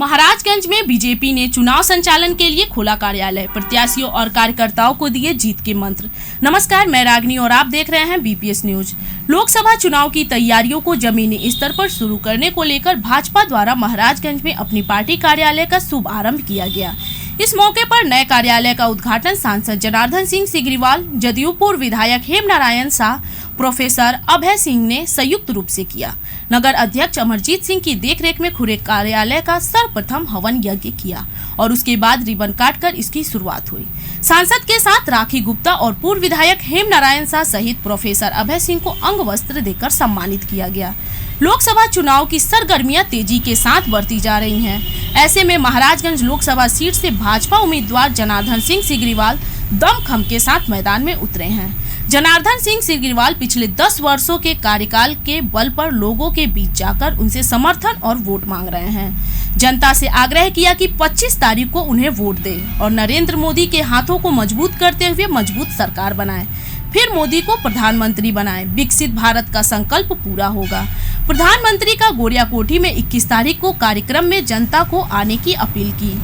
महाराजगंज में बीजेपी ने चुनाव संचालन के लिए खोला कार्यालय, प्रत्याशियों और कार्यकर्ताओं को दिए जीत के मंत्र। नमस्कार, मैं रागनी और आप देख रहे हैं बीपीएस न्यूज। लोकसभा चुनाव की तैयारियों को जमीनी स्तर पर शुरू करने को लेकर भाजपा द्वारा महाराजगंज में अपनी पार्टी कार्यालय का शुभारंभ किया गया। इस मौके पर नए कार्यालय का उद्घाटन सांसद जनार्दन सिंह सिग्रीवाल, जदयू पूर्व विधायक हेमनारायण शाह, प्रोफेसर अभय सिंह ने संयुक्त रूप से किया। नगर अध्यक्ष अमरजीत सिंह की देखरेख में खुले कार्यालय का सर्वप्रथम हवन यज्ञ किया और उसके बाद रिबन काटकर इसकी शुरुआत हुई। सांसद के साथ राखी गुप्ता और पूर्व विधायक हेमनारायण शाह सहित प्रोफेसर अभय सिंह को अंग वस्त्र देकर सम्मानित किया गया। लोकसभा चुनाव की सरगर्मियां तेजी के साथ बढ़ती जा रही हैं। ऐसे में महाराजगंज लोकसभा सीट से भाजपा उम्मीदवार जनार्दन सिंह सिग्रीवाल दमखम के साथ मैदान में उतरे हैं। जनार्दन सिंह सिग्रीवाल पिछले 10 वर्षों के कार्यकाल के बल पर लोगों के बीच जाकर उनसे समर्थन और वोट मांग रहे हैं। जनता से आग्रह किया कि 25 तारीख को उन्हें वोट दे और नरेंद्र मोदी के हाथों को मजबूत करते हुए मजबूत सरकार बनाए, फिर मोदी को प्रधानमंत्री बनाए। विकसित भारत का संकल्प पूरा होगा। प्रधानमंत्री का गोरियाकोठी में 21 तारीख को कार्यक्रम में जनता को आने की अपील की।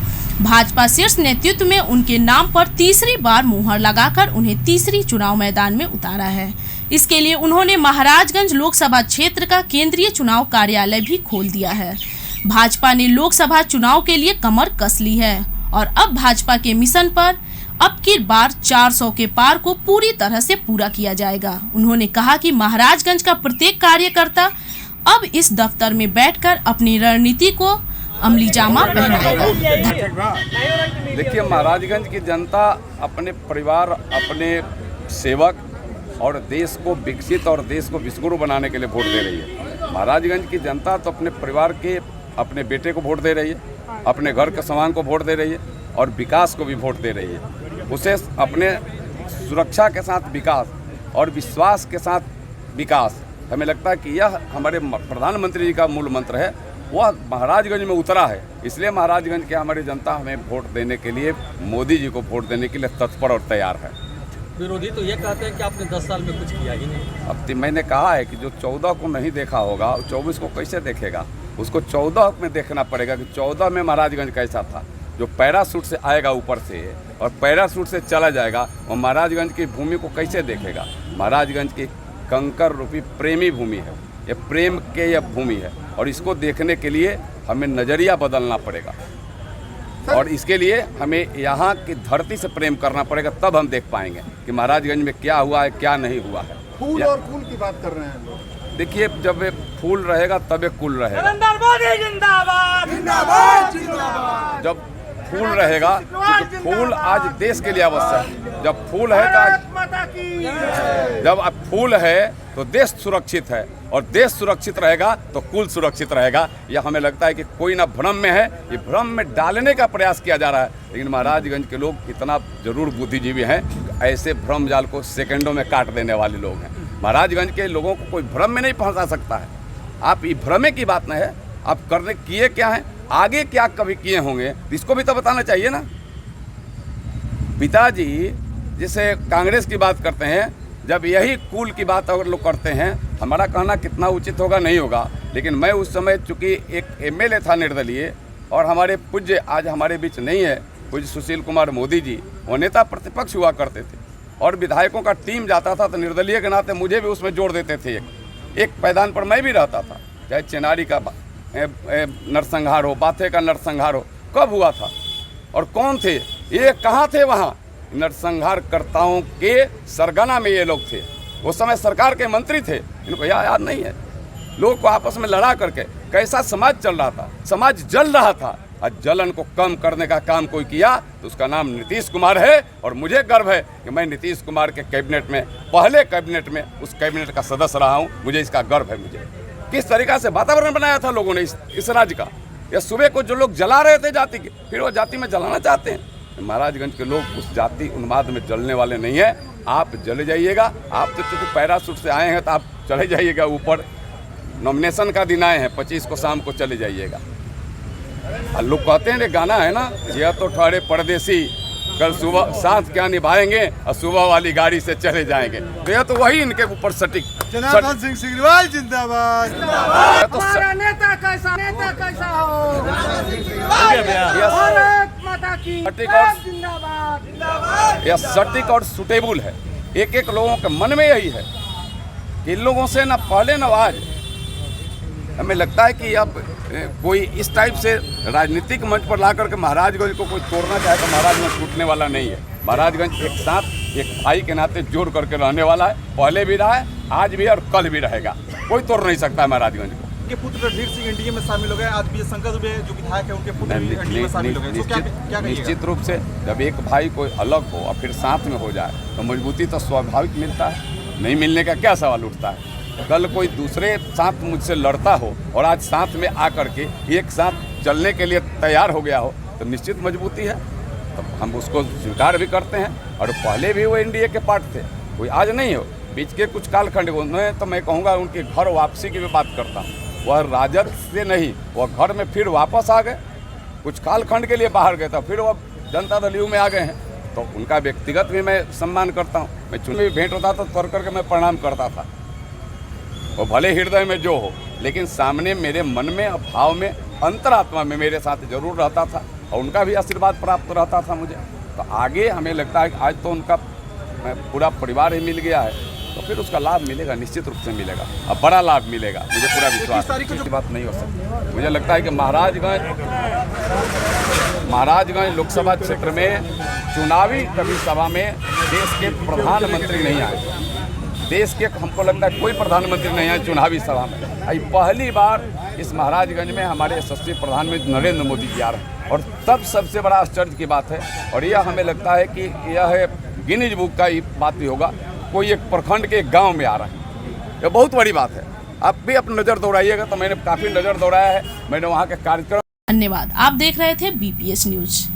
भाजपा शीर्ष नेतृत्व में उनके नाम पर तीसरी बार मुहर लगाकर उन्हें तीसरी चुनाव मैदान में उतारा है। इसके लिए उन्होंने महाराजगंज लोकसभा क्षेत्र का केंद्रीय चुनाव कार्यालय भी खोल दिया है। भाजपा ने लोकसभा चुनाव के लिए कमर कस ली है और अब भाजपा के मिशन पर अब की बार 400 के पार को पूरी तरह से पूरा किया जाएगा। उन्होंने कहा कि महाराजगंज का प्रत्येक कार्यकर्ता अब इस दफ्तर में बैठकर अपनी रणनीति को अमली जामा पहनाएगा। देखिए, महाराजगंज की जनता अपने परिवार, अपने सेवक और देश को विकसित और देश को विश्वगुरु बनाने के लिए वोट दे रही है। महाराजगंज की जनता तो अपने परिवार के, अपने बेटे को वोट दे रही है, अपने घर के सामान को वोट दे रही है और विकास को भी वोट दे रही है। उसे अपने सुरक्षा के साथ विकास और विश्वास के साथ विकास, हमें लगता है कि यह हमारे प्रधानमंत्री जी का मूल मंत्र है, वह महाराजगंज में उतरा है। इसलिए महाराजगंज के हमारी जनता हमें वोट देने के लिए, मोदी जी को वोट देने के लिए तत्पर और तैयार है। विरोधी तो ये कहते हैं कि आपने 10 साल में कुछ किया ही नहीं। अब मैंने कहा है कि जो 14 को नहीं देखा होगा 24 को कैसे देखेगा। उसको 14 में देखना पड़ेगा कि 14 में महाराजगंज कैसा था। जो पैराशूट से आएगा ऊपर से और पैराशूट से चला जाएगा, वो महाराजगंज की भूमि को कैसे देखेगा। महाराजगंज की कंकर रूपी प्रेमी भूमि है, ये प्रेम के यह भूमि है और इसको देखने के लिए हमें नज़रिया बदलना पड़ेगा और इसके लिए हमें यहाँ की धरती से प्रेम करना पड़ेगा, तब हम देख पाएंगे कि महाराजगंज में क्या हुआ है, क्या नहीं हुआ है। फूल और कुल की बात कर रहे हैं लोग। देखिए, जब एक फूल रहेगा तब एक कुल रहेगा। जब फूल रहेगा, क्योंकि फूल आज देश के लिए आवश्यक है। जब फूल है तो जब अब फूल है तो देश सुरक्षित है और देश सुरक्षित रहेगा तो कुल सुरक्षित रहेगा। यह हमें लगता है कि कोई ना भ्रम में है, ये भ्रम में डालने का प्रयास किया जा रहा है। लेकिन महाराजगंज के लोग इतना जरूर बुद्धिजीवी हैं, ऐसे भ्रम जाल को सेकंडों में काट देने वाले लोग हैं। महाराजगंज के लोगों को कोई भ्रम में नहीं फंसा सकता है। आप ये भ्रमे की बात नहीं है, आप करने किए क्या है, आगे क्या कभी किए होंगे, इसको भी तो बताना चाहिए ना। पिताजी जैसे कांग्रेस की बात करते हैं, जब यही कुल की बात अगर लोग करते हैं, हमारा कहना कितना उचित होगा नहीं होगा। लेकिन मैं उस समय चूँकि एक एमएलए था निर्दलीय और हमारे पूज्य आज हमारे बीच नहीं है, पूज्य सुशील कुमार मोदी जी, वो नेता प्रतिपक्ष हुआ करते थे और विधायकों का टीम जाता था तो निर्दलीय के नाते मुझे भी उसमें जोड़ देते थे। एक पैदान पर मैं भी रहता था, चाहे चेनारी का नरसंहार हो, बाथे का नरसंहार हो, कब हुआ था और कौन थे, ये कहाँ थे। वहाँ नरसंहार कर्ताओं के सरगना में ये लोग थे। उस समय सरकार के मंत्री थे, इनको याद नहीं है। लोगों को आपस में लड़ा करके कैसा समाज चल रहा था, समाज जल रहा था। आज जलन को कम करने का काम कोई किया तो उसका नाम नीतीश कुमार है और मुझे गर्व है कि मैं नीतीश कुमार के कैबिनेट में, पहले कैबिनेट में उस कैबिनेट का सदस्य रहा हूँ। मुझे इसका गर्व है। मुझे किस तरीक़ा से वातावरण बनाया था लोगों ने इस राज्य का। या सुबह को जो लोग जला रहे थे जाति के, फिर वो जाति में जलाना चाहते हैं। महाराजगंज के लोग उस जाति उन्माद में जलने वाले नहीं है। आप चले जाइएगा, आप तो चूँकि पैराशूट से आए हैं तो आप चले जाइएगा ऊपर। नॉमिनेशन का दिन आए हैं, 25 को शाम को चले जाइएगा। लोग कहते हैं ये गाना है ना, यह तो ठहरे परदेसी, कल सुबह साथ क्या निभाएंगे और सुबह वाली गाड़ी से चले जाएंगे। तो यह तो वही इनके ऊपर सटीक। जनार्दन सिंह सिग्रीवाल जिंदाबाद। तो नेता कैसा हो। यह सटीक और सुटेबल है। एक एक लोगों के मन में यही है कि इन लोगों से ना पहले न आज हमें लगता है कि अब कोई इस टाइप से राजनीतिक मंच पर ला करके महाराजगंज को कोई तोड़ना चाहे तो महाराजगंज टूटने वाला नहीं है। महाराजगंज एक साथ एक भाई के नाते जोड़ करके रहने वाला है, पहले भी रहा है, आज भी और कल भी रहेगा। कोई तोड़ नहीं सकता है महाराजगंज को। उनके पुत्र रणधीर सिंह एनडीए में शामिल हो गए, आज भी शंकर दुबे जो विधायक है उनके पुत्र एनडीए में शामिल हो गए, तो क्या निश्चित रूप से जब एक भाई कोई अलग हो और फिर साथ में हो जाए तो मजबूती तो स्वाभाविक मिलता है, नहीं मिलने का क्या सवाल उठता है। कल कोई दूसरे साथ मुझसे लड़ता हो और आज साथ में आकर के एक साथ चलने के लिए तैयार हो गया हो तो निश्चित मजबूती है, तो हम उसको स्वीकार भी करते हैं। और पहले भी वो एनडीए के पार्ट थे, कोई आज नहीं हो, बीच के कुछ कालखंड उन्हें तो मैं कहूँगा उनके घर वापसी की भी बात करता हूँ। वह राजद से नहीं, वह घर में फिर वापस आ गए, कुछ कालखंड के लिए बाहर गए तो फिर वह जनता दल यू में आ गए हैं, तो उनका व्यक्तिगत भी मैं सम्मान करता हूँ। मैं चुनाव में भेंट होता तो तोड़ करके मैं प्रणाम करता था, वो भले हृदय में जो हो, लेकिन सामने मेरे मन में और भाव में अंतरात्मा में मेरे साथ जरूर रहता था और उनका भी आशीर्वाद प्राप्त रहता था मुझे। तो आगे हमें लगता है कि आज तो उनका पूरा परिवार ही मिल गया है, तो फिर उसका लाभ मिलेगा, निश्चित रूप से मिलेगा और बड़ा लाभ मिलेगा, मुझे पूरा विश्वास है। की बात नहीं हो सकती। मुझे लगता है कि महाराजगंज लोकसभा क्षेत्र में चुनावी कभी सभा में देश के प्रधानमंत्री नहीं आए, देश के हमको लगता है कोई प्रधानमंत्री नहीं आए चुनावी सभा में। पहली बार इस महाराजगंज में हमारे यशस्वी प्रधानमंत्री नरेंद्र मोदी जी आ रहे हैं और तब सबसे बड़ा आश्चर्य की बात है, और यह हमें लगता है कि यह गिनीज बुक का ही बात भी होगा, कोई एक प्रखंड के एक गांव में आ रहा है, यह बहुत बड़ी बात है। आप भी अपनी नज़र दौड़ाइएगा, तो मैंने काफ़ी नज़र दौड़ाया है, मैंने वहाँ के कार्यक्रम। धन्यवाद। आप देख रहे थे बीपीएस न्यूज।